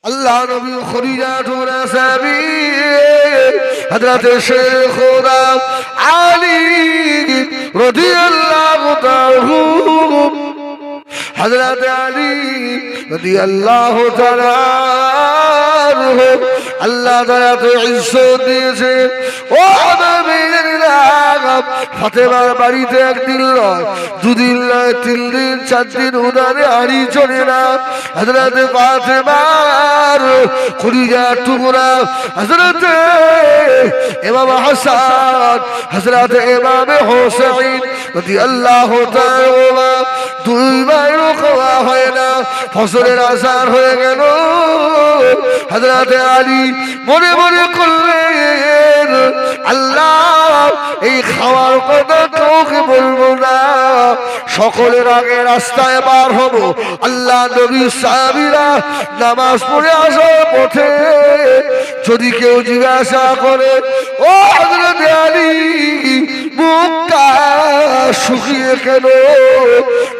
अल्लाह नबी खुरीजातुन साबी हजरत शेख खुदा अली रदियल्लाहु ताला हजरत अली रदियल्लाहु ताला अल्लाह ताला तो इज्जत दिएছে ও নবীরা ফাতেমার বাড়িতে একদিন নয় দুদিন নয় তিন দিন চার দিন উনারে হাড়ি চলে না হযরত ফাতেমার খুলিজার টুকরা হযরত ইমাম হাসান হযরত ইমাম হুসাইন রাদিয়াল্লাহু তাআলা দুই ভাইও খাওয়া হয় না ফজরের আযান হয়ে গেল হযরত আলী মনে মনে করলেন আল্লাহ এই খাওয়ার কথা কাউকে বলবো না সকলের আগে রাস্তায় বার হব আল্লাহ নবী সাহাবীরা নামাজ পড়ে আসার পথে যদি কেউ জিজ্ঞাসা করে ও হযরত আলী মুখটা শুকিয়ে কেন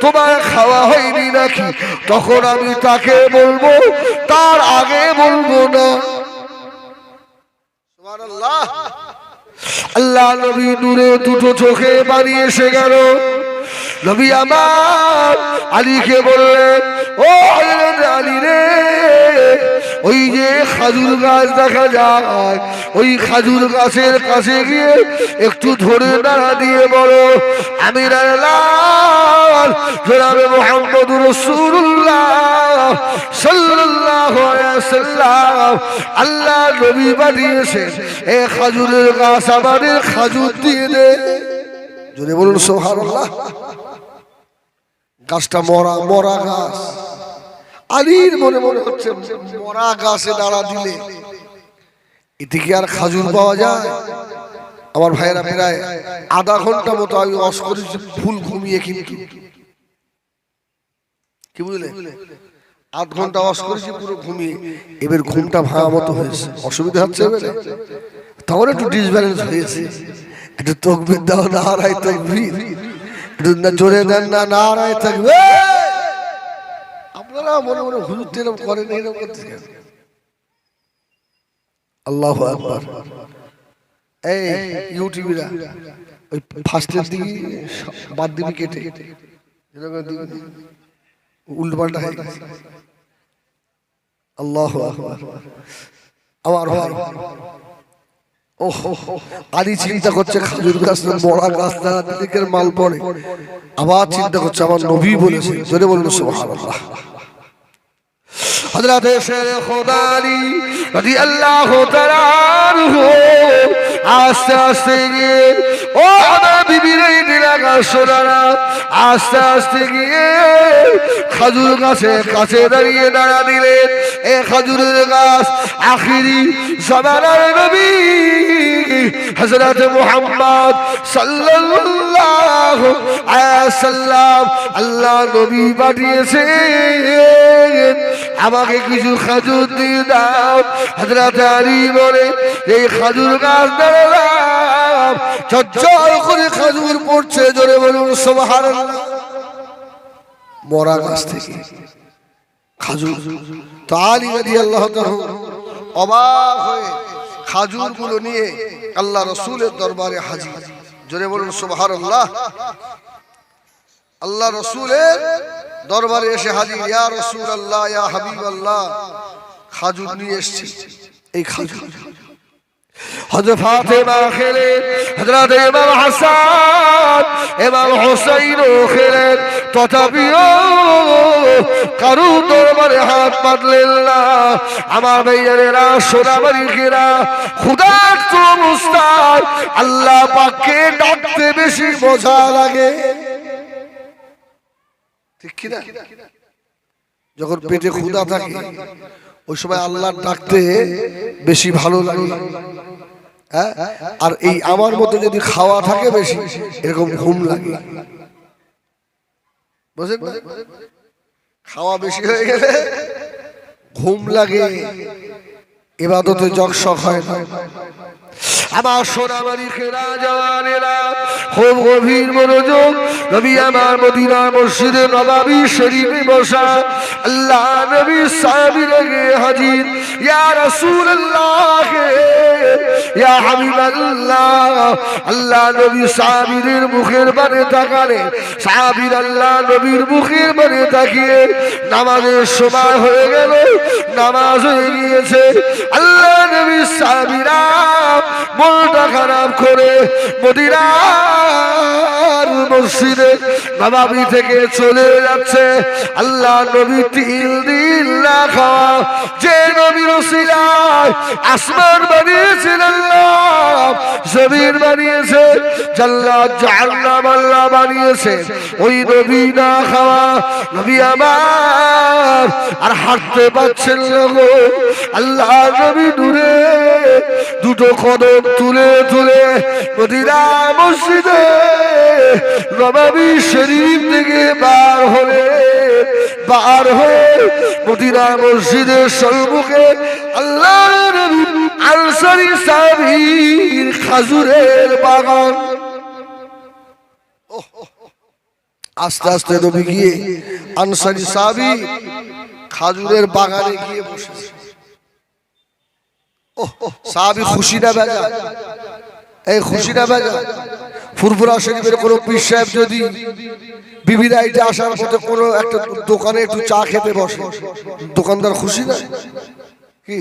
তোমার খাওয়া হয়নি নাকি তখন আমি তাকে বলবো তার আগে বলবো না সুবহানাল্লাহ আল্লাহ নবী নূরে দুটো চোখে পানি এসে গেল নবী আমার আলীকে বললেন ও হযরত আলী রে ওই যে খাজুর গাছ দেখা যায় ওই খাজুর গাছের কাছে গিয়ে একটু ধরে দাঁড়া দিয়ে বলো আমিরার লাল জনাবে মুহাম্মদুর রাসূলুল্লাহ সাল্লাল্লাহু আলাইহি ওয়াসাল্লাম আল্লাহ নবী বানিয়েছেন এই খাজুরের গাছ আমাদের খাজুর দিয়ে দে জোরে বলুন সুবহানাল্লাহ গাছটা মরা গাছ আলীর মনে মনে হচ্ছে মরা গাছে দাঁড়া দিলে এতে কি আর খাজুর পাওয়া যায় আমার ভাইয়েরা প্রায় আধা ঘন্টা মতো আমি ওয়াজ করেছি ফুল ঘুমিয়ে কিন্তু কি বুঝলে আধ ঘন্টা ওয়াজ করেছি পুরো ঘুমিয়ে এবার ঘুমটা ভাঙা মতো হয়েছে অসুবিধা হচ্ছে এবারে তখন একটু ডিসব্যালেন্স হয়েছে একটু তাকবীর দাও নারায়ে তাকবীর একটু জোরে দেন না নারায়ে তাকবীর আপনারা মনে মনে হুজুর তেরম করেন এরকম করতে আল্লাহু আকবার এই ইউটিউবিরা ওই ফার্স্টের দিকে বাদ দিবি কেটে উল্টোপাল্টা হয়ে গেছে আল্লাহু আকবার আমার ভাই আলী চিন্তা করছে খাজুর গাছ বড়া গাছ দ্বারা দিকের মাল পড়ে আবার চিন্তা করছে আমার নবী বলেছে জোরে বলুন সুবহানাল্লাহ হযরত শেখ খুদা আলী রাদিয়াল্লাহু তাআলা আস্তে আস্তে গিয়ে ও আমার বিবির এই দিলাগা সোনারা আস্তে আস্তে গিয়ে খাজুর গাছের কাছে দাঁড়া দিলেন এই খাজুরের গাছ আখিরি জামানার নবী হযরত মুহাম্মদ সাল্লাল্লাহু আলাইহি ওয়াসাল্লাম আল্লাহ নবী পাঠিয়েছেন আমাকে কিছু খাজুর দিয়ে দাও হযরত আলী বলে এই খাজুর গাছ দাঁড়ালাম ঝরঝর করে খাজুর পড়ছে জোরে বলুন সুবহানাল্লাহ মরা গাছ থেকে খাজুর তো আলী রাদিয়াল্লাহু তাআলা অবাক হয়ে খাজুর গুলো নিয়ে আল্লাহ রাসূলের দরবারে হাজির জোরে বলুন সুবহানাল্লাহ আল্লাহ রাসূলের দরবারে এসে হাজির ইয়া রাসূলুল্লাহ ইয়া হাবিবাল্লাহ খাজুর নিয়ে এসেছি এই খাজুর হযরত ফাতেমা খেলেন হযরত ইমাম হাসান ইমাম হুসাইন খেলেন তথাপিও কারো দরবারে হাত পাতলেন না আমার ভাইয়েরা সোনামানিকেরা খোদার তো মুস্তাক আল্লাহ পাককে ডাকতে বেশি মজা লাগে ঠিক কি না যখন পেটে ক্ষুধা থাকে ওই সময় আল্লাহ ডাকতে বেশি ভালো লাগে হ্যাঁ আর এই আমার মতো যদি খাওয়া থাকে বেশি এরকম ঘুম লাগে বুঝেন না খাওয়া বেশি হয়ে গেলে ঘুম লাগে ইবাদতে জগশগ হয় না আমার সোনামানিকেরা জওয়ানেরা খুব গভীর মনোযোগ নবী আমার মদিনা মসজিদে নববী শরীফে বসা আল্লাহ নবী সাহাবীরা হাজির ইয়া রাসূলুল্লাহ ইয়া হাবিবাল্লাহ। আল্লাহ নবী সাহাবীদের মুখের পানে তাকালে, সাহাবীর আল্লাহ নবীর মুখের পানে তাকিয়ে নামাজের সময় হয়ে গেল, নামাজ হয়ে গিয়েছে। আল্লাহ নবী সাহাবীরা মনটা খারাপ করে মদিনার মসজিদে নববী থেকে চলে যাচ্ছে। আল্লাহ নবী তিল দিল না খাওয়া যে নবীর ওসিলায় আসমান বানিয়েছেন আল্লাহ, জমিন বানিয়েছে, জান্নাত জাহান্নাম আল্লাহ বানিয়েছে, ওই নবী না খাওয়া নবী আমার আর হাঁটতে পারছেন না গো। আল্লাহ নবী দূরে দুটো কদম তুলে তুলে মদিনা মসজিদে নববী শরীফ থেকে বার হয়ে মদিনা মসজিদের সম্মুখে আল্লাহ নবী আনসারী সাহাবীর খাজুরের বাগান। আস্তে আস্তে নবী গিয়ে আনসারী সাহাবী খাজুরের বাগানে গিয়ে বসেছে। সাহাবী খুশি না বেজা? এই খুশি না বেজা? ফুরফুরা শরীফের কোন পীর সাহেব যদি বিবি রাইটে আসার পথে কোনো একটা দোকানে একটু চা খেতে বসে, দোকানদার খুশি না? কি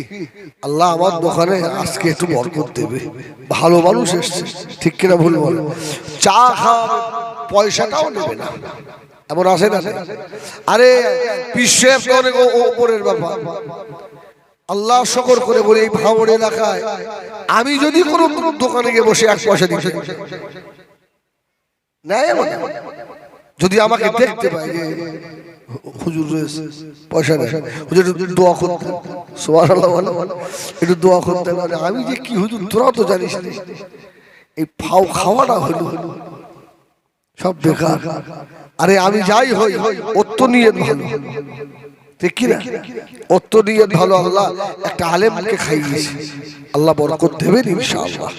আল্লাহ আমার দোকানে আজকে একটু বরকত দেবে, ভালো মানুষ এসছে, ঠিক কিনা ভুল বলে? চা খাওয়া পয়সাটাও নেবে না, এমন আসে না? আরে পীর সাহেব তো অনেক ওপরের ব্যাপার। আল্লাহ শকর করে বলে এই ভাঙড় এলাকায় আমি যদি কোনো দোকানে গিয়ে বসে এক পয়সা দিতে নেয়, যদি আমাকে দেখতে পাই যে হুজুর রয়েছে পয়সা নেই, হুজুর একটু দোয়া করতেন, সুবহানাল্লাহ একটু দোয়া করতেন, আমি যে কি হুজুর তোরাও তো জানিস এই ফাও খাওয়াটা হইল সব বেকার। আরে আমি যাই হই ওর তো নিয়ত ভালো, ঠিক কিনা? ওর তো নিয়ত ভালো, আল্লাহ একটা আলেমকে খাইয়েছে, আল্লাহ বরকত দেবেন ইনশাআল্লাহ।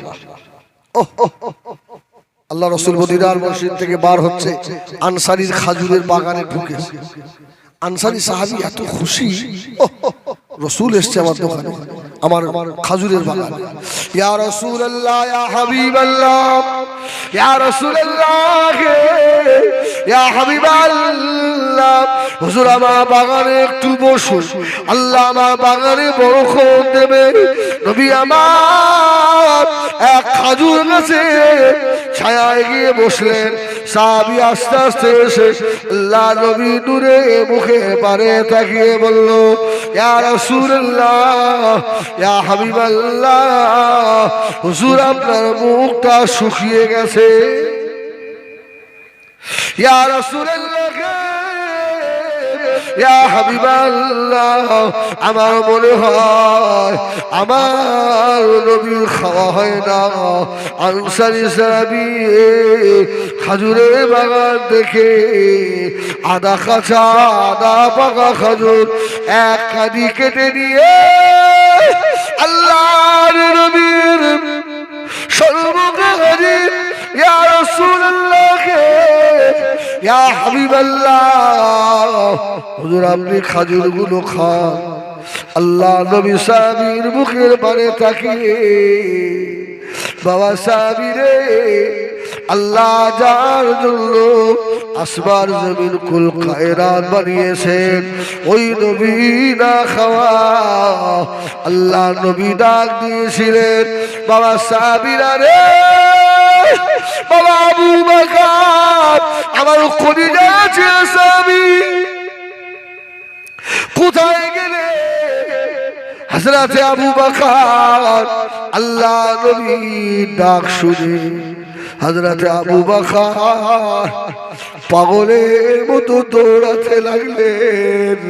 আল্লাহ রাসূল মদিনার মসজিদ থেকে বার হচ্ছে, আনসারীর খাজুরের বাগানে ঢুকেছে। আনসারী সাহাবী এত খুশি, রাসূল এসেছে আমার দোকানে, আমার খাজুরের বাগানে। ইয়া রাসূলুল্লাহ ইয়া হাবিবাল্লাহ ইয়া রাসূলুল্লাহ ইয়া হাবিবাল্লাহ, হুজুর আমার বাগানে একটু বসুন, আল্লাহ আমার বাগানে বরকত দেবে। নবী আমার এক খাজুর গাছে ছায়ায় গিয়ে বসলেন। সাহাবী আস্তে আস্তে এসে আল্লাহ নবী নূরে মুখে পারে তাকিয়ে বলল, ইয়া রাসূলুল্লাহ ইয়া হাবিবাল্লাহ, হুজুর আপনার মুখটা শুকিয়ে গেছে। ইয়া রাসূলুল্লাহ ইয়া হাবিবাল্লাহ, আমার মনে হয় আমার নবীর খাওয়া হয় না। আনসারী সাহাবী খাজুরের বাগান দেখে আদা কাঁচা আদা পাকা খাজুর এক কাঁদি কেটে নিয়ে আল্লাহর নবীর সম্মুখে হাজির। ইয়া রাসূলুল্লাহ ইয়া হাবিবাল্লাহ, হুজুর আপনি খাজুরগুলো খান। আল্লাহ নবী সাহাবীর মুখের পানে তাকিয়ে, বাবা সাহাবী রে, আল্লাহ যার জন্য আসমান জমিন কুল কায়নাত বানিয়েছেন ওই নবী না খাওয়া। আল্লাহ নবী ডাক দিয়েছিলেন, বাবা সাহাবীরা রে, বাবা আবু বকর আমার কলিজা ছিল সাহাবী, কোথায় গেলে? হযরতে আবু বকর আল্লাহ নবী ডাক শুনে হযরতে আবু বকর পাগলের মতো দৌড়াতে লাগলেন।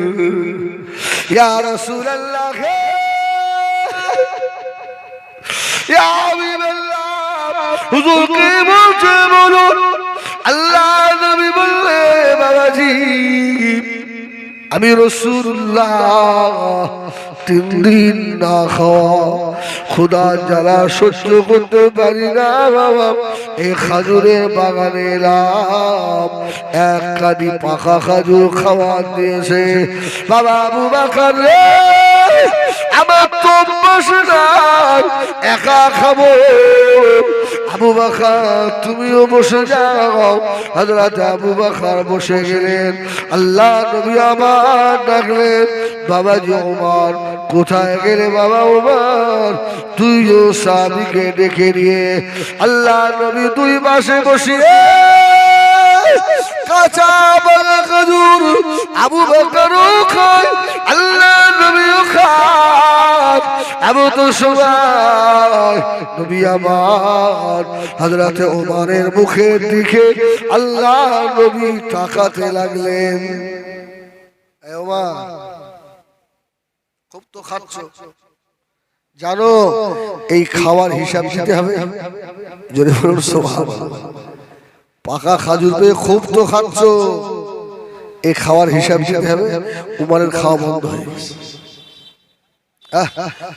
ইয়া রাসূলুল্লাহ ইয়া হাবিবাল্লাহ, হুজুর কি বলছে বলুন। আল্লাহ নবী বললে, বাবাজি আমি রাসূলুল্লাহ 3 দিন না খাওয়া খোদা জ্বালা সহ্য করতে পারি না বাবা, এই খাজুরের বাগানে এলাম, এক কাঁদি পাকা খাজুর খাওয়া দিয়েছে। বাবা আবু বকর রে, আমার একা খাবো। আবু বকর তুমিও বসে যাও। হযরত আবু বকর বসে গেলেন। আল্লাহ নবী আমার ডাকলেন, বাবাজি ওমর কোথায় গেলে বাবা ওমর? তুইও সাহাবীকে ডেকে নিয়ে আল্লাহ নবী দুই পাশে বসিয়ে কাঁচা বাগা খেজুর আবু বকরও খায়, আল্লাহ নবীও খায়। এমন তো সময় নবী আমার হযরত ওমরের মুখের দিকে আল্লাহ নবী তাকাতে লাগলেন। এ ওমর, খুব তো খাচ্ছ, জানো এই খাওয়ার হিসাব দিতে হবে। জোরে বলুন সুবহানাল্লাহ। পাকা খাজুর পেয়ে খুব তো খাচ্ছ, এই খাওয়ার হিসাব দিতে হবে। উমরের খাওয়া বন্ধ হয়ে গেছে।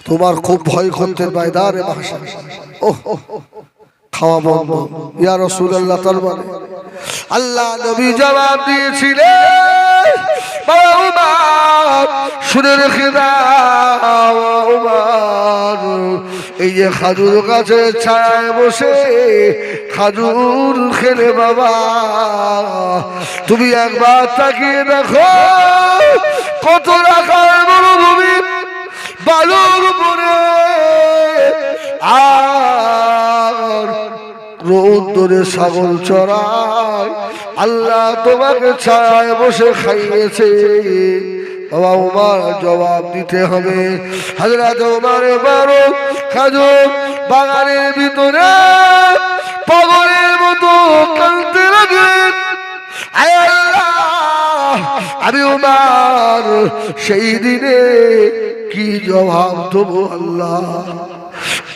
তোমার খুব ভয় করতে বাইদারে ভাষা, ওহ খাওয়া বন্ধ। ইয়া রাসূলুল্লাহ তরবারে আল্লাহ নবী জবাব দিয়েছিলেন, শুনে রেখে দাও ওমর, এই যে খাজুর গাছের ছায়ায় বসে খাজুর খেলে বাবা, তুমি একবার তাকিয়ে দেখো কত রাখার মরুভূমি বালুর উপরে আর রৌদ্রে ছাগল চড়ায়, আল্লাহ তোমাকে ছায়ায় বসে খাইয়েছে। বাবা ওমর জবাব দিতে হবে। হযরত ওমর ফারুক খাজুর বাগানের ভিতরে পাগলের মতো কাঁদতে লাগলেন। আয় আল্লাহ, আমি ওমর সেই দিনে কি জবাব দেবো আল্লাহ?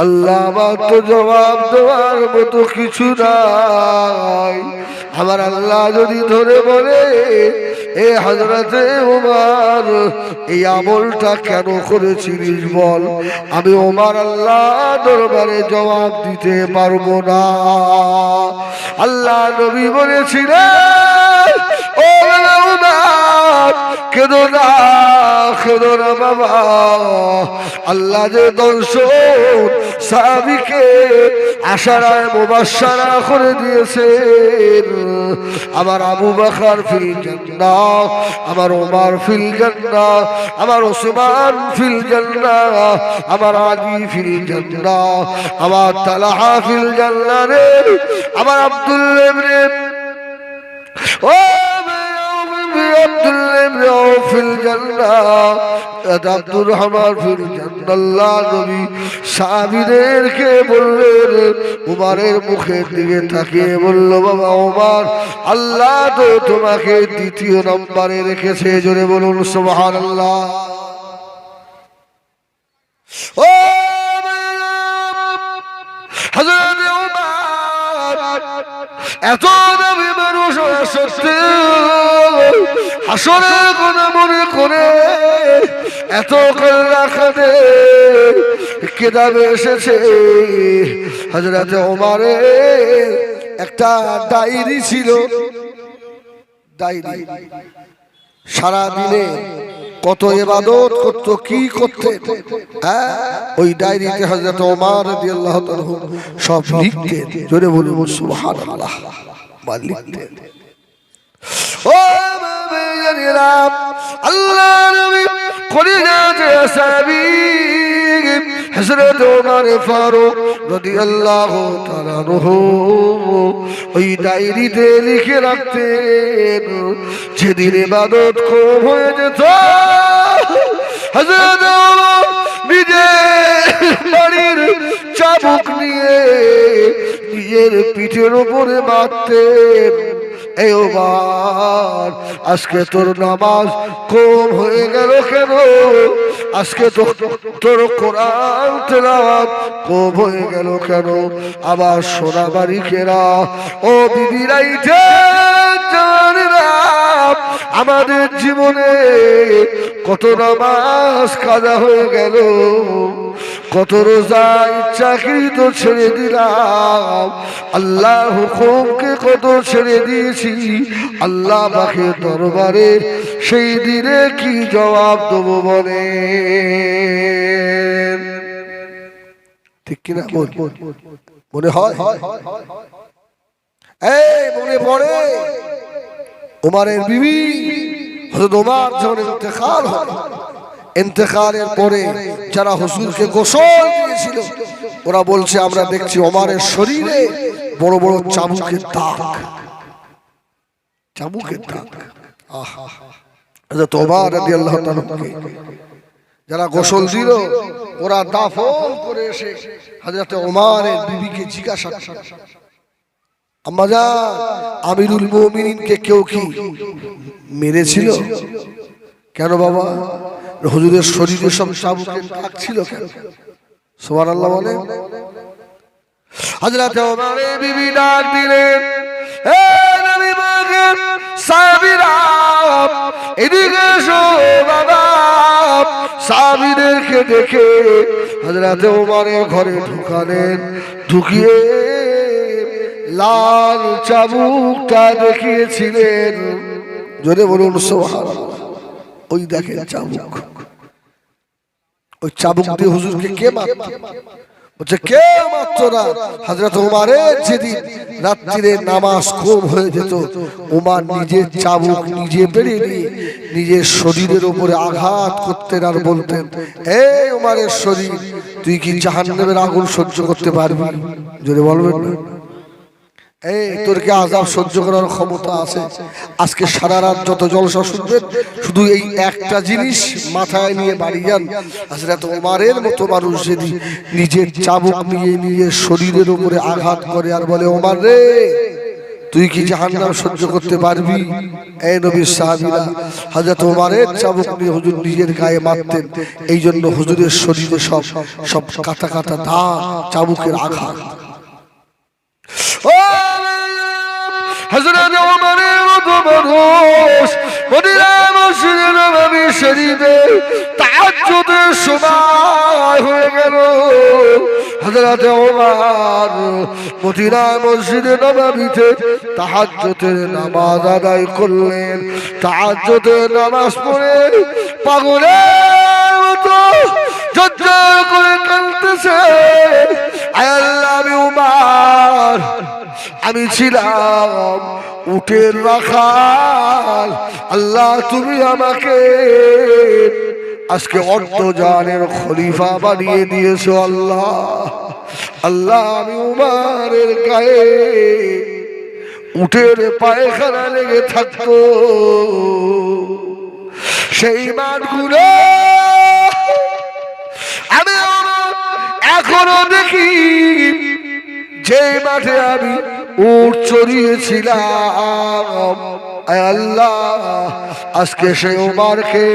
আল্লাহ আমার তো জবাব দেওয়ার মতো কিছু নাই। আমার আল্লাহ যদি ধরে বলে, এ হযরতে ওমর এই আমলটা কেন করেছিলিস বল, আমি ওমর আল্লাহ দরবারে জবাব দিতে পারবো না। আল্লাহ নবী বলেছিলেন, ও ওমর কেঁদো না, কেঁদো না বাবা, আল্লাহ যে দর্শন সাহাবীকে আশারায় মুবাশশারা করে দিয়েছেন। আমার আবু বকর ফিল জান্নাহ, আমার ওমর ফিল জান্নাহ, আমার ওসমান ফিল জান্নাহ, আমার আলী ফিল জান্নাহ, আমার তালহা ফিল জান্নাহ রে, আমার আব্দুল্লাহ ইবনে ও আব্দুল্লাহ ইবনে ফিল জান্নাহ, আব্দুর রহমান ফিল জান্নাহ। আল্লাহ নবী সাহাবীদেরকে বললেন, উমরের মুখের দিকে তাকিয়ে বলল, বাবা ওমর আল্লাহ তো তোমাকে দ্বিতীয় নম্বরে রেখেছে। জোরে বলুন সুবহানাল্লাহ। ও হযরত ওমর এত নবী মানুষ সত্ত্বেও হাসরের কথা মনে করে এত কান্না কাঁদে। কিতাবে এসেছে হযরত ওমরের একটা ডায়েরি ছিল। ডায়েরি সারা দিনে কত ইবাদত করত, কি করতে, হ্যাঁ ওই ডায়েরিতে হযরত ওমর রাদিয়াল্লাহু তাআলা সব লিখতেন। জোরে বলুন সুবহানাল্লাহ। লিখতেন। ও জানিলাম আল্লাহ নবী কলিজাতে সাহাবী হযরত ওমর ফারুক রাদিয়াল্লাহু তাআলা আনহু ওই ডায়েরিতে লিখে রাখতেন। যেদিন ইবাদত কম হয়ে যেত হযরত ওমর নিজের বাড়ির চাবুক নিয়ে নিজের পিঠের উপরে মারতেন। এই ওমর আজকে তোর নামাজ কম হয়ে গেল কেন? আজকে তো তোর কোরআন তেলাওয়াত কম হয়ে গেল কেন? আবার সোনা বাড়ি কেরা ও বিবিরাইতে জানেরা, আমাদের জীবনে কত নামাজ কাজা হয়ে গেল, কত রোজা ইচ্ছাকৃত ছেড়ে দিলাম, আল্লাহ হুকুমকে কত ছেড়ে দিয়েছি। আল্লাহ পাকের দরবারে সেই দিনে কি জবাব দেবো বলে? ঠিক কিনা মনে হয়? এই মনে পড়ে ওমরের বিবি হযরত ওমর যখন ইন্তেকাল হল, ইন্তেকালের পরে যারা হুজুরকে গোসল দিয়েছিল ওরা বলছে আমরা দেখছি ওমরের শরীরে বড় বড় চাবুকের দাগ, চাবুকের দাগ। আহা, হযরত ওমর রাদিয়াল্লাহু তাআলা যারা গোসল দিল ওরা দাফন করে এসে হযরত ওমরের বিবিকে জিজ্ঞাসা, আম্মা জান আমিরুল মুমিনিনকে কেউ কি মেরেছিল? কেন বাবা? হুজুরের শরীরে সব চাবুকের দাগ ছিল কেন? সুবহানাল্লাহ বলে। হযরত ওমরের বিবি ডাক দিলেন, হে নবী পাকের সাহাবীরা এদিকে এসো বাবা। সাহাবীদেরকে দেখে হযরত ওমরের ঘরে ঢুকালেন, ঢুকিয়ে লাল চাবুকটা দেখিয়েছিলেন। জোরে বলুন সুবহানাল্লাহ। ওই দেখেন চাবুক, ওই চাবুক দিয়ে হুজুরকে কে মারত? বলছে কেউ মারত না। হযরত ওমরের যেদিন রাত্রিরে নামাজ কম হয়ে যেত, ওমর নিজের চাবুক নিজে বেরিয়ে নিয়ে নিজের শরীরের উপরে আঘাত করতেন আর বলতেন, এই ওমরের শরীর তুই কি জাহান্নামের আগুন সহ্য করতে পারবি? জোরে বলবেন না? এই তোর কি আযাব সহ্য করার ক্ষমতা আছে? আজকে সারা রাত যত জলসা শুনবেন শুধু এই একটা জিনিস মাথায় নিয়ে বাড়ি যান, হযরত ওমরের মতো মানুষ যদি নিজের চাবুক নিয়ে নিজের শরীরের উপরে আঘাত করে আর বলে, ওমর রে তুই কি জাহান্নাম সহ্য করতে পারবি? এই নবীর সাহাবীরা হযরত ওমরের চাবুক নিয়ে হুজুর নিজের গায়ে মারতেন। এই জন্য হুজুরের শরীরে সব কাটা কাটা দাগ, চাবুকের আঘাত। হযরত ওমরের মতো মানুষ মদিনা মসজিদে নববী শরীফে তাহাজ্জুদের সময় হয়ে গেল। হযরত ওমর মদিনা মসজিদে নববীতে তাহাজ্জুদের নামাজ আদায় করলেন। তাহাজ্জুদের নামাজ পড়ে পাগলের মতো ঝরঝর করে কাঁদতেছে, আয় আল্লাহ আমি ওমর, আমি ছিলাম উটের রাখাল, আল্লাহ তুমি আমাকে আজকে অর্ধজানের খলিফা বানিয়ে দিয়েছো। আল্লাহ আল্লাহ আমি উমরের গায়ে উটের পায়খানা লেগে থাকতো, সেই মাঠগুলো আমি এখনো দেখি, যে মাঠে আমি উট চড়িয়েছিলাম। আল্লাহ আজকে সেই ওমরকে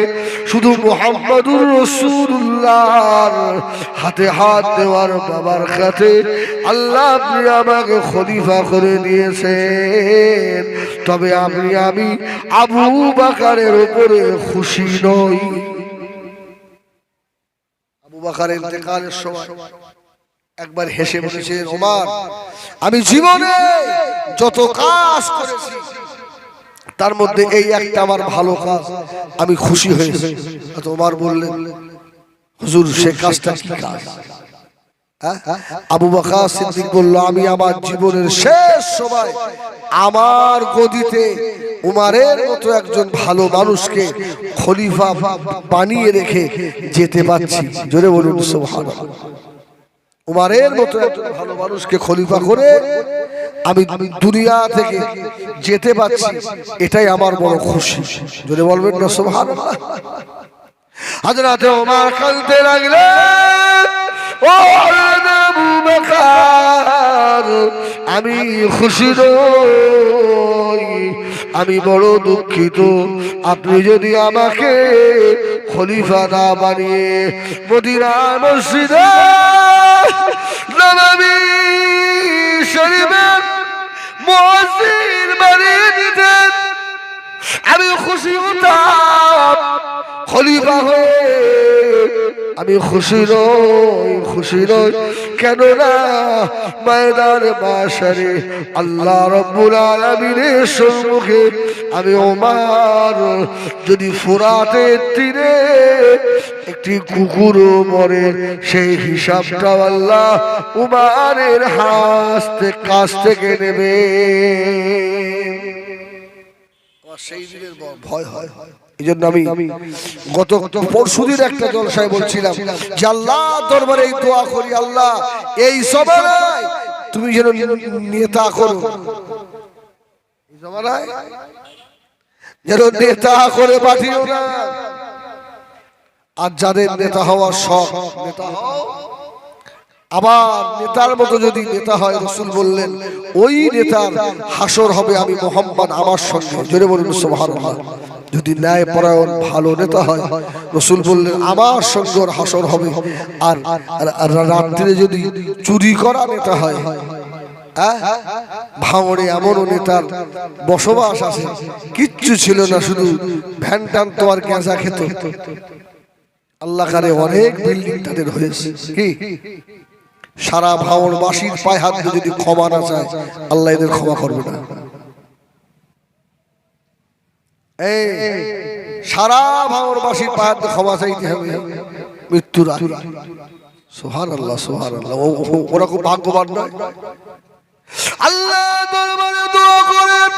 শুধু মুহাম্মদুর রাসূলুল্লাহর হাতে হাত দেওয়ার বাবার কাছে আল্লাহ আপনি আমাকে খলিফা করে দিয়েছেন, তবে আমি আবু বকরের উপরে খুশি নই। আবু বকরের ইন্তেকালের সময় একবার হেসে বলেছেন, ওমর আমি জীবনে যত কাজ করেছি তার মধ্যে এই একটা আমার ভালো কাজ, আমি খুশি হয়েছি। ওমর বললেন, হুজুর সে কাজটা কি কাজ? আবু বকর সিদ্দিক বলল, আমি আমার জীবনের শেষ সময় আমার গদিতে উমরের মতো একজন ভালো মানুষকে খলিফা বানিয়ে রেখে যেতে পারছি। জোরে বলুন সুবহানাল্লাহ। উমরের মতো একজন ভালো মানুষকে খলিফা করে আমি দুনিয়া থেকে যেতে পারছি, এটাই আমার বড় খুশি। জোরে বলবেন না সুবহানাল্লাহ। হযরত ওমর কাঁদতে লাগলেন, ও আবু বকর আমি খুশি নই, আমি বড় দুঃখিত। আপনি যদি আমাকে খলিফা না বানিয়ে মদিনা মসজিদে নববী শরীফের মুয়াজ্জিন বানিয়ে দিতেন, আমি খুশি হতাম খলিফা হয়ে, আমি খুশি নই কেননা ময়দানে মাশারে আল্লাহ রাব্বুল আলামিনের সম্মুখে আমি ওমর যদি ফুরাতের তীরে একটি কুকুরও মরে সেই হিসাবটা আল্লাহ উমারের কাছ থেকে নেবে। সেই দিনের ভয় হয়। এই জন্য আমি গত পরশুদিন একটা জলসায় বলছিলাম যে আল্লাহ দরবারে এই দোয়া করি, আল্লাহ এই জমানায় তুমি যেন নেতা করো, এই জমানায় যেন নেতা করে পাঠিও না। আর যাদের নেতা হওয়ার শখ, নেতা হও, আবার নেতার মতো যদি নেতা হয়, রাসূল বললেন ওই নেতার হাসর হবে আমি মুহাম্মদ আমার সঙ্গে। জোরে বলুন সুবহানাল্লাহ। যদি ন্যায় পরায়ণ ভালো নেতা হয়, রাসূল বললেন আমার সঙ্গে ওর হাসর হবে। আর রাত্রিরে যদি চুরি করা নেতা হয়, ভাঙড়ে এমনও নেতার বসবাস আছে, কিচ্ছু ছিল না, শুধু ভ্যান টান তো আর গাঁজা খেত। আল্লাহ কারে অনেক বিল্ডিং তাদের হয়েছে, কি সারা ভাঙড়বাসীর পায়ে হাত দিয়ে যদি ক্ষমা না চায়, আল্লাহ এদের ক্ষমা করবে না। এই সারা ভাঙড়বাসীর পায়ে হাত দিয়ে ক্ষমা চাইতে হবে মৃত্যুর আগে। সুবহানাল্লাহ সুবহানাল্লাহ। ওরা খুব ভাগ্যবান নয়? আল্লাহ দরবারে দোয়া করেন,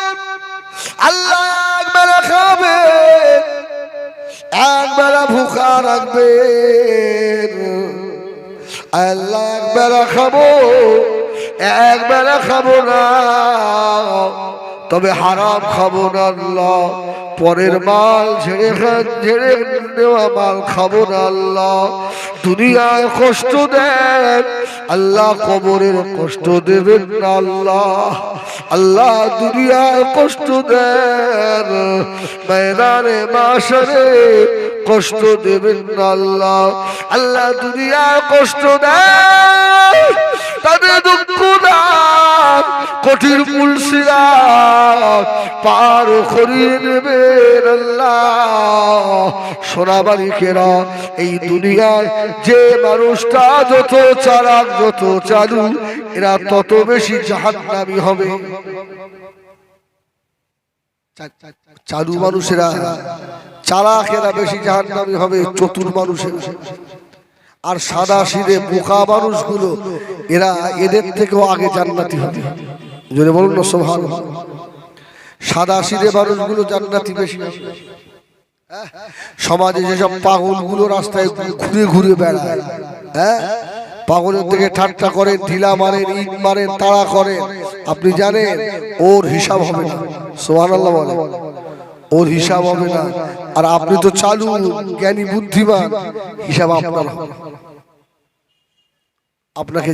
আল্লাহ একবেলা খাবে, একবেলা ভুখা রাখবে, আল্লাহ একবেলা খাবো, একবেলা খাবো না, তবে হারাম খাবো না। আল্লাহ পরের মাল ঝেড়ে নেওয়া মাল খাবো না। আল্লাহ দুনিয়ায় কষ্ট দেন, আল্লাহ কবরের কষ্ট দেবেন না। আল্লাহ দুনিয়ায় কষ্ট দেন, ময়দানে মাশরে কষ্ট দেবেন না। আল্লাহ দুনিয়ায় কষ্ট দেন, তাদের দুঃখ দান, কঠিন মুলসিরাত পার করিয়ে নেবেন। আল্লাহ সোনাবাড়িকেরা, এই দুনিয়ায় যে মানুষটা যত চালাক, যত চালু, এরা তত বেশি জাহান্নামী হবে। চালু মানুষেরা, চালাকেরা বেশি জাহান্নামী হবে চতুর মানুষেরা। আর সাদা সিধে বোকা মানুষগুলো, এরা এদের থেকেও আগে জান্নাতি হবে। জোরে বলুন না সুবহানাল্লাহ। সাদা সিধে মানুষগুলো জান্নাতি বেশি হবে। সমাজে যেসব পাগলগুলো রাস্তায় ঘুরে ঘুরে বেড়ায়, পাগলের থেকে ঠাট্টা করেন, ঢিলা মারেন, ইট মারেন, তাড়া করেন, আপনি জানেন ওর হিসাব হবে না। সুবহানাল্লাহ বলেন, ওর হিসাব হবে না। আর আপনি তো চালু, জ্ঞানী, বুদ্ধিমান, হিসাব আপনার হবে। আপনাকে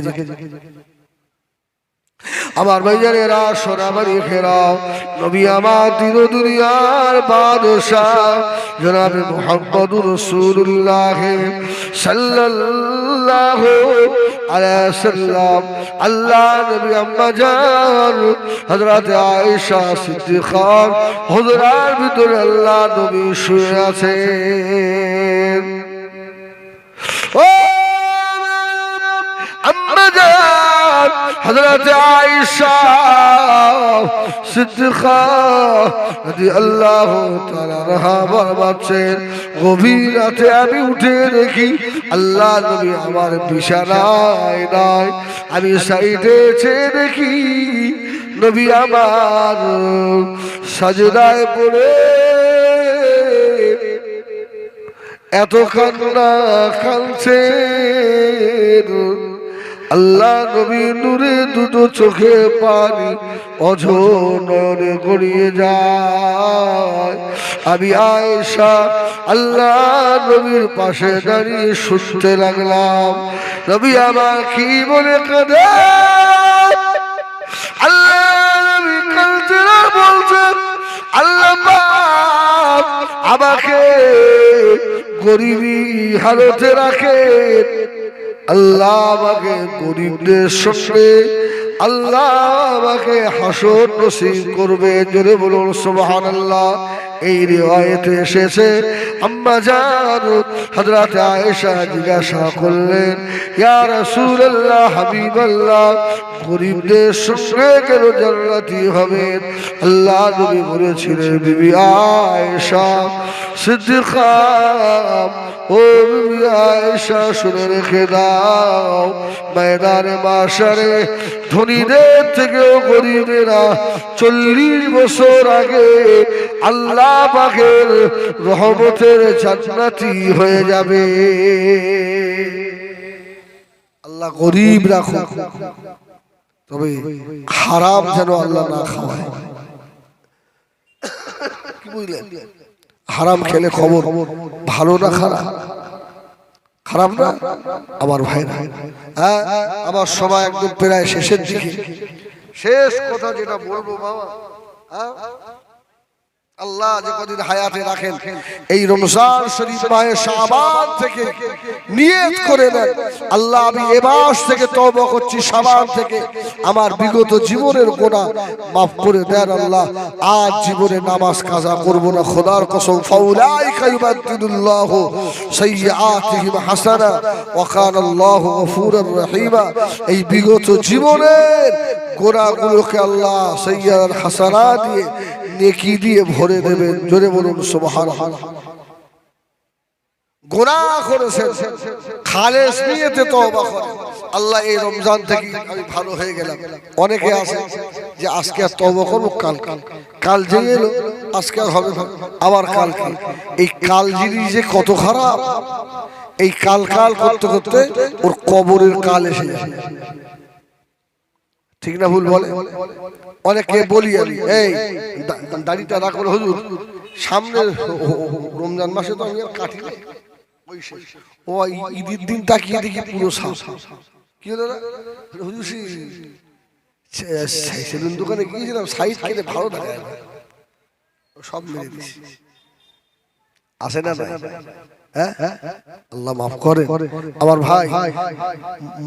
আমার ভাইজানেরা, সোনাবাড়ি ঘেরাও, নবী আমার দিন দুনিয়ার বাদশাহ জনাবে মুহাম্মদুর রাসূলুল্লাহ সাল্লাল্লাহু আলাইহি সাল্লাম, আল্লাহ নবী আম্মা জান হযরত আয়েশা সিদ্দিকা হুজরার ভিতরে আল্লাহ নবী শুয়ে আছেন। ও আম্মা জান হযরত আয়েশা সিদ্দিকা রাদিয়াল্লাহু তাআলা আনহা বলছেন, গভীর রাতে আমি উঠে দেখি আল্লাহ নবী আমার বিছানায় নাই, আমি সাইডে চেয়ে দেখি নবী আমার সাজদায় পড়ে এত কান্না কাঁদছেন। আল্লাহ নবী নূরে দুটো চোখে পানি অঝোর নয়নে গড়িয়ে যায়। আমি আয়েশা আল্লাহ নবীর পাশে দাঁড়িয়ে শুনতে লাগলাম নবী আমার কি বলে কাঁদে। আল্লাহ নবী কাঁদতে বলছেন, আল্লাহ পাক আমাকে গরিবী হালতে রাখেন, আল্লাহ আমাকে গরিবদের সঙ্গে আল্লাহ আমাকে হাসর নসিব করবে। জোরে বলুন সুবহানাল্লাহ। এই রিওয়ায়েতে এসেছে আম্মা জান হযরত আয়েশা জিজ্ঞাসা করলেন, ইয়া রাসূলুল্লাহ, হাবিবাল্লাহ, গরিবদের সঙ্গে কেন জান্নাতি হবেন? আল্লাহ নবী বলেছিলেন, বিবি আয়েশা সিদ্দিকা, ও বিবি আয়েশা শুনে রেখে দাও, ময়দানে মাশারে ধনীদের থেকেও গরিবেরা 40 বছর আগে আল্লাহ পাকের রহমতের জান্নাতি হয়ে যাবে। আল্লাহ গরিব রাখো, তবে হারাম যেন আল্লাহ না খাওয়ায়। কি বুঝলেন? হারাম খেলে খবর ভালো না খারাপ? খারাপ না আমার ভাইরা? হ্যাঁ, আমার সবাই একদম প্রায় শেষের দিকে। শেষ কথা যেটা বলবো বাবা, আল্লাহ যে কদিন হায়াতে রাখেন, এই রমজান শরীফ মাহে শাবান থেকে নিয়ত করে নেন, আল্লাহ আমি এ মাস থেকে তওবা করছি, শাবান থেকে আমার বিগত জীবনের গুনাহ মাফ করে দেন আল্লাহ। আজ জীবনে নামাজ কাজা করব না, খোদার কসম। ফাউলাইকা ইউবাদদিলুল্লাহু সাইয়্যাতিহিম হাসানা ওয়া কানা আল্লাহু গফুরুর রহিমা। এই বিগত জীবনের গুনাহগুলোকে আল্লাহ সাইয়্যাত হাসানা দিয়ে, নেকি দিয়ে ভরে দেবেন। জোরে বলুন সুবহানাল্লাহ। গুনাহ করেছেন, খালেস নিয়তে তওবা করেন, আল্লাহ এই রমজান থেকে আমি ভালো হয়ে গেলাম। অনেকে আছে যে আজকে আর তওবা করব, কাল যে এলো আজকে আর হবে না, আবার কালকে। এই কাল জিনিস যে কত খারাপ, এই কাল করতে করতে ওর কবরের কাল এসে যায়। ঠিক না ভুল বলে? অনেকে বলি আমি, এই দাড়িটা রাখো হুজুর, সামনে রমজান মাসে তো আমি আর কাটি না, ও ঈদের দিন তাকিয়ে দেখি পুরো সাপ। কি হলো না হুজুর, সেলুন দোকানে গিয়েছিলাম, সাইড খেলে ভালো দেখা যায়, সব মেরে দিছি। আসে না? আল্লাহ মাফ করে আমার ভাই।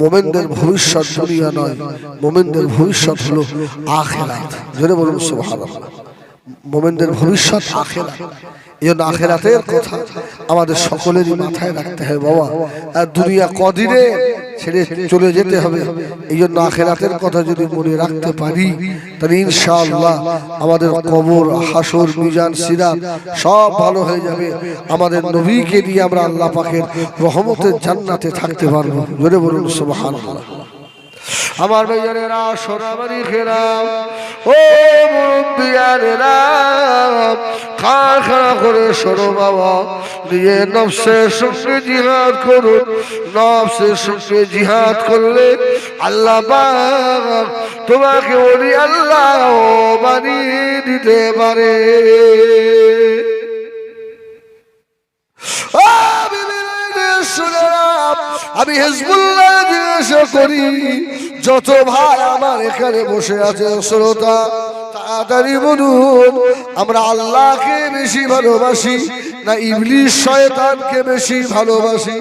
মুমিনদের ভবিষ্যৎ দুনিয়া নয়, মুমিনদের ভবিষ্যৎ হলো আখিরাত। জোরে বলুন সুবহানাল্লাহ। মুমিনদের ভবিষ্যৎ আখিরাত। এই জন্য আখিরাতের কথা আমাদের সকলেরই মাথায় রাখতে হবে বাবা। আর দুনিয়া কদিনে ছেড়ে চলে যেতে হবে, এই জন্য আখিরাতের কথা যদি মনে রাখতে পারি, তাহলে ইনশাআল্লাহ আমাদের কবর, হাসর, মিজান, সিরাত সব ভালো হয়ে যাবে। আমাদের নবীকে নিয়ে আমরা আল্লাহ পাকের রহমতের জান্নাতে থাকতে পারবো। জোরে বলুন সুবহানাল্লাহ। আমার ভাইয়ারেরা, সোনামারি খেরাম, ও মুরব্বিয়ারেরা, খাড়া করে শোনো বাবা, নিজে নফসের সঙ্গে জিহাদ করুন। নফসের সঙ্গে জিহাদ করলে আল্লাহ পাক তোমাকে ওলি আল্লাহ বানিয়ে দিতে পারে। আমি হিজবুল্লাহ জিজ্ঞাসা করি, যত ভাই আমার এখানে বসে আছে শ্রোতা, তাড়াতাড়ি বলুন, আমরা আল্লাহকে বেশি ভালোবাসি না ইবলিস শয়তানকে বেশি ভালোবাসি?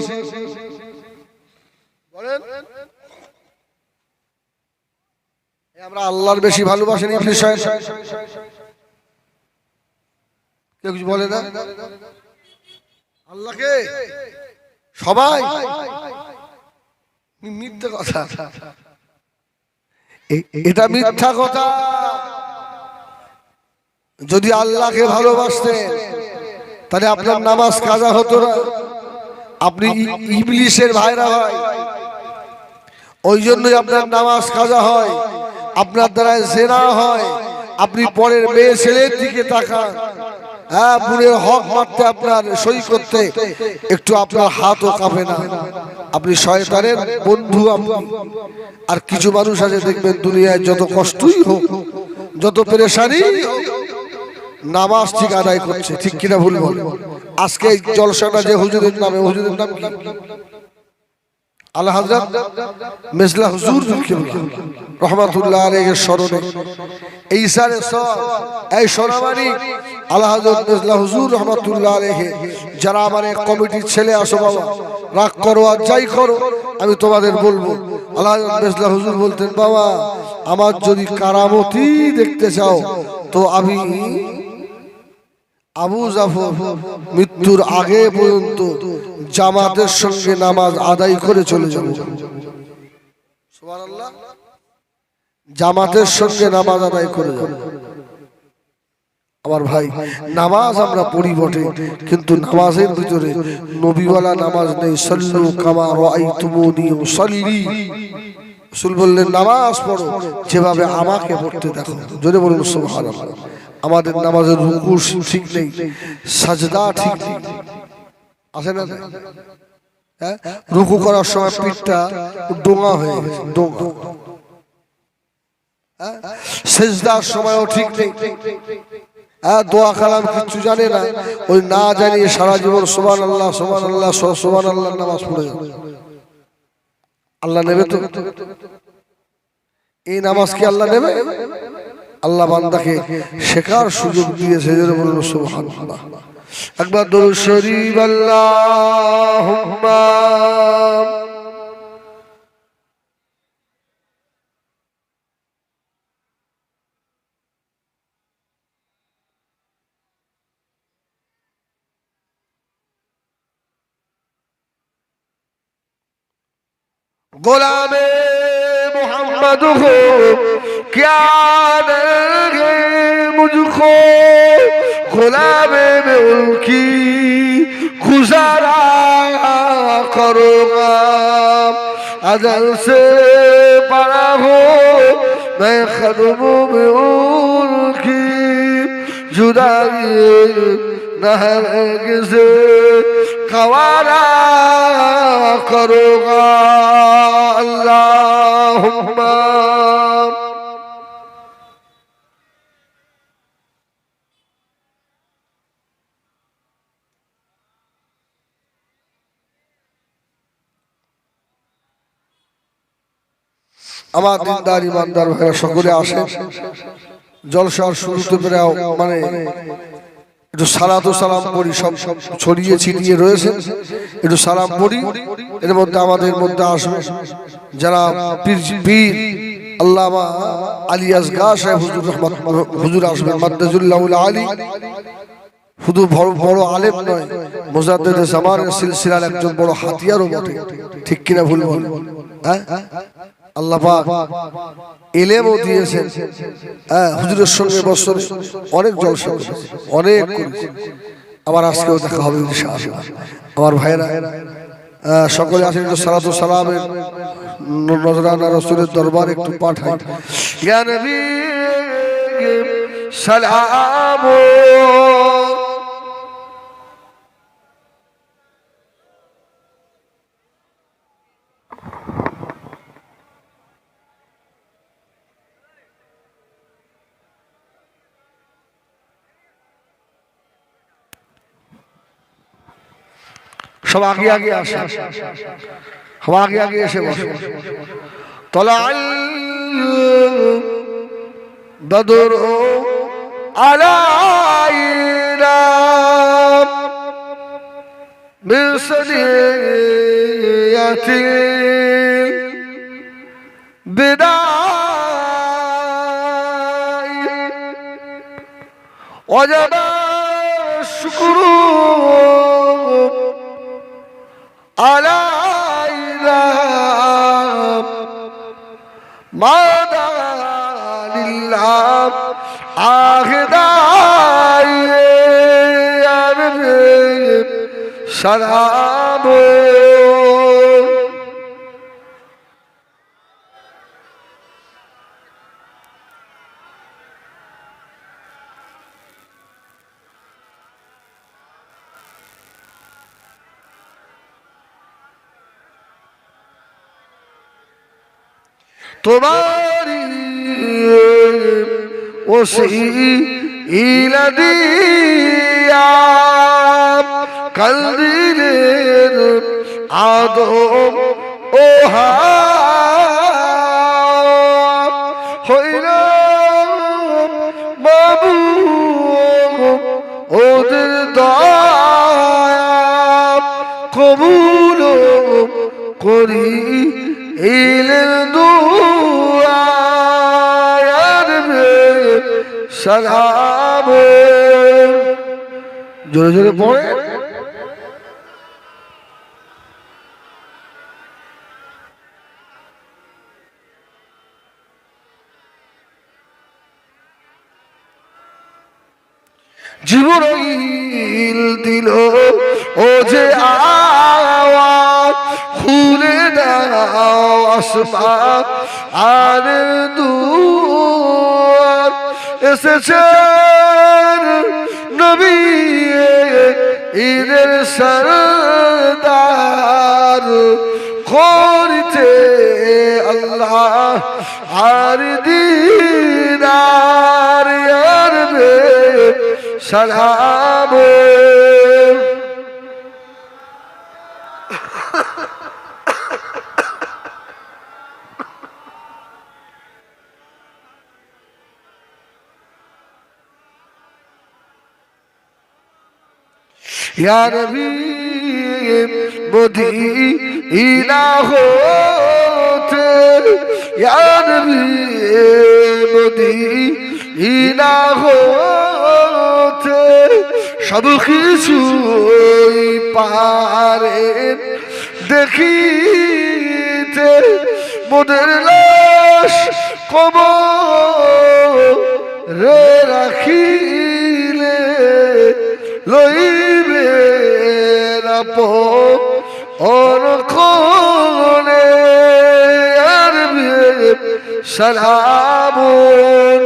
বলেন, আমরা আল্লাহর বেশি ভালোবাসি না ইবলিস শয়তান? কেউ কিছু বলে না? আল্লাহকে সবাই, মিথ্যা কথা, এটা মিথ্যা কথা। যদি আল্লাহকে ভালোবাসতেন তাহলে আপনার নামাজ কাজা হতো না। আপনি ইবলিসের ভাইরা ভাই, ওই জন্যই আপনার নামাজ কাজা হয়, আপনার দ্বারা জেনা হয়। আপনি পরের মেয়ে ছেলের দিকে তাকান, হ্যাঁ, বুড়ের হক মারতে, আপনার সই করতে একটু আপনার হাতও কাঁপে না। আপনি শয়তানের বন্ধু। আর কিছু মানুষ আছে দেখবেন, দুনিয়ায় যত কষ্টই হোক, যত পেরেশানি হোক, নামাজ ঠিক আদায় করছে। ঠিক কিনা ভুল বল? আজকে এই জলসাটা যে হুজুরের নামে, হুজুরের নাম কি? আল্লাহ হযরত মেজলা হুজুর রহমাতুল্লাহ আলাইহির স্মরণে এই সারে সব এই সোনামারি আল্লাহ হযরত মেজলা হুজুর রহমাতুল্লাহ আলাইহি, যারা আমার এক কমিটির ছেলে, আসো বাবা, রাগ করো আর যাই করো, আমি তোমাদের বলবো। আল্লাহ হযরত মেজলা হুজুর বলতেন, বাবা আমার যদি কারামতি দেখতে চাও তো আমি আবু জাফর মৃত্যুর আগে পর্যন্ত জামাতের সঙ্গে নামাজ আদায় করে চলে যাব। সুবহানাল্লাহ। জামাতের সঙ্গে নামাজ আদায় করে যাব। আমার ভাই, নামাজ আমরা পড়ি বটে, কিন্তু নামাজের ভিতরে নবীওয়ালা নামাজ নেই। সাল্লু কামা রাআইতুমুনি উসাল্লি। রাসূল বললেন নামাজ পড়ো যেভাবে আমাকে পড়তে দেখো। জোরে বলুন সুবহানাল্লাহ। আমাদের নামাজের রুকু ঠিক নেই, সাজদা ঠিক নেই, আছে না? হ্যাঁ, রুকু করার সময় পিঠটা ডোঙা হয়ে গেছে, ডোঙা। সেজদার সময়ও ঠিক নেই। দোয়া কালাম কিচ্ছু জানে না, ওই না জানিয়ে সারা জীবন সুবহানাল্লাহ সুবহানাল্লাহ সুবহানাল্লাহ নামাজ পড়ে যাবে। আল্লাহ নেবে তো? এই নামাজ কি আল্লাহ নেবে? আল্লাহ বান্দাকে শেখার সুযোগ দিয়েছে। যেন বলুন সুবহানাল্লাহ। একবার দরুদ শরীফ আল্লাহুম্মা गुलामे मोहम्मद हो क्या देंगे मुझको, गुलामे में उनकी गुजारा करूँगा। अजल से बड़ा हो मैं कदमों में उनकी जुदाई न हरगिज़ गवारा करूँगा। अल्लाहुम्मा আমার দিনদার ইমানদার ভাইরা সকলে আসেন। জলসার শুরুতে বেরাও মানে একটু সালাত ও সালাম পড়ি, সব ছড়িয়ে ছিটিয়ে রয়েছে, একটু সালাম পড়ি। এর মধ্যে আমাদের মধ্যে আসবে যারা পীর আল্লামা আলী আসগার সাহেব হুজুর রহমত হুজুর আসবেন মাদ্দাজুল্লাহুল আলী। শুধু বড় আলেম নয়, মুজাদ্দিদে জামানের সিলসিলার একজন বড় হাতিয়ারও বটে। ঠিক কিনা ভুল বল? হ্যাঁ, আল্লাহ পাক ইলমও দিয়েছেন। হ্যাঁ, হুজুরের সঙ্গে বছরে অনেক জলসা অনেক করেছে। আবার আজকেও দেখা হবে ইনশাআল্লাহ। আমার ভাইরা সকলে আসেন, একটু সালাত ও সালামের নজরানা রাসূলের দরবারে একটু পাঠাই। ইয়া নবী সালাম सब आगे आगे आसे, हम आगे आगे ऐसे बसे। तलाअल बदर अलैना मिन सनियतिल बिदाई वजब शुक्रू علينا ماذا لله عهداي يا نبي سلام तुम्हारी वसीला दिया कल्दिलेर आदम ओहा হইলা বাবু ওদের দয়া কবুল করি ইলের দুয়া সালাম জোরে জোরে পড়ে। জিবরাইল দিল ও যে আওয়াজ, খুলে দাও আসমান আর দুয়ার। এসেছেন নবী ঈদের সরদার, করিতে আল্লাহ আর দিদার। ইয়ারবে সালাম या नबी मदीना होते, या नबी मदीना होते सब কিছুই পারেন দেখিতে। মোদের লাশ কবরে রাখিলে লইবে অনক্ষণে। সালামুন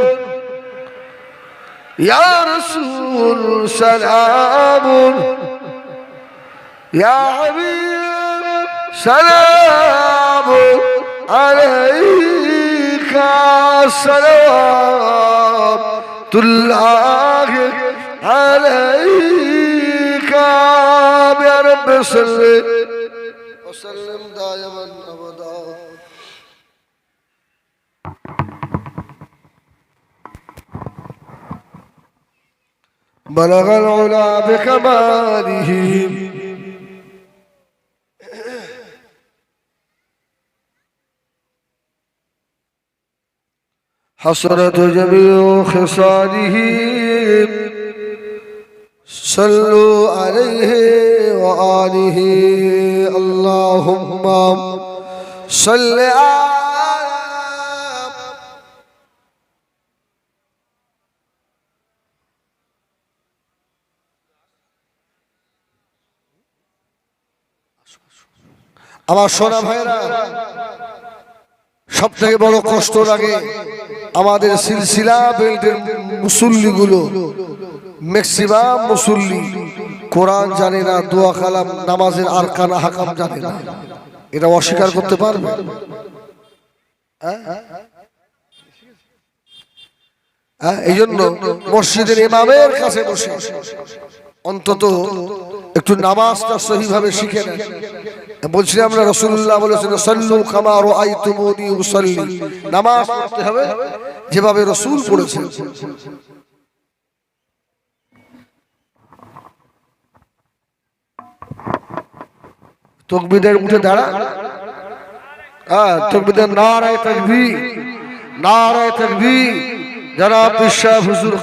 ইয়া রাসূল, সালামুন ইয়া হাবিব, সালামুন আলাইকা, সালাতুল্লাহ আলাইকা। ইয়া রাব্বি সাল্লি ওয়া সাল্লিম দাইমান আবাদা। بلغ العلا بكماله حصرت جميع خصاله، صلوا عليه وآله اللهم صل على আমার সোনা ভাইরা। সব থেকে বড় কষ্ট লাগে আমাদের সিলসিলা বেল্টের মুসল্লিগুলো, ম্যাক্সিমাম মুসল্লি কোরআন জানে না, দোয়া কালাম নামাজের আরকান আহকাম জানে না। এটা অস্বীকার করতে পারবে? এই জন্য মসজিদের ইমামের কাছে বসে অন্তত একটু নামাজটা সহিভাবে শিখে নেন। বলছি আমরা রাসূলুল্লাহ বলেছেন সাল্লু কামা রাআইতুমুনি উসাল্লি, নামাজ পড়তে হবে যেভাবে রাসূল পড়েছেন। তাকবীরের উঠে দাঁড়া, তাকবীরের নারায়ে তাকবীর, নারায়ে তাকবীর। জনাব শাহ হুজুর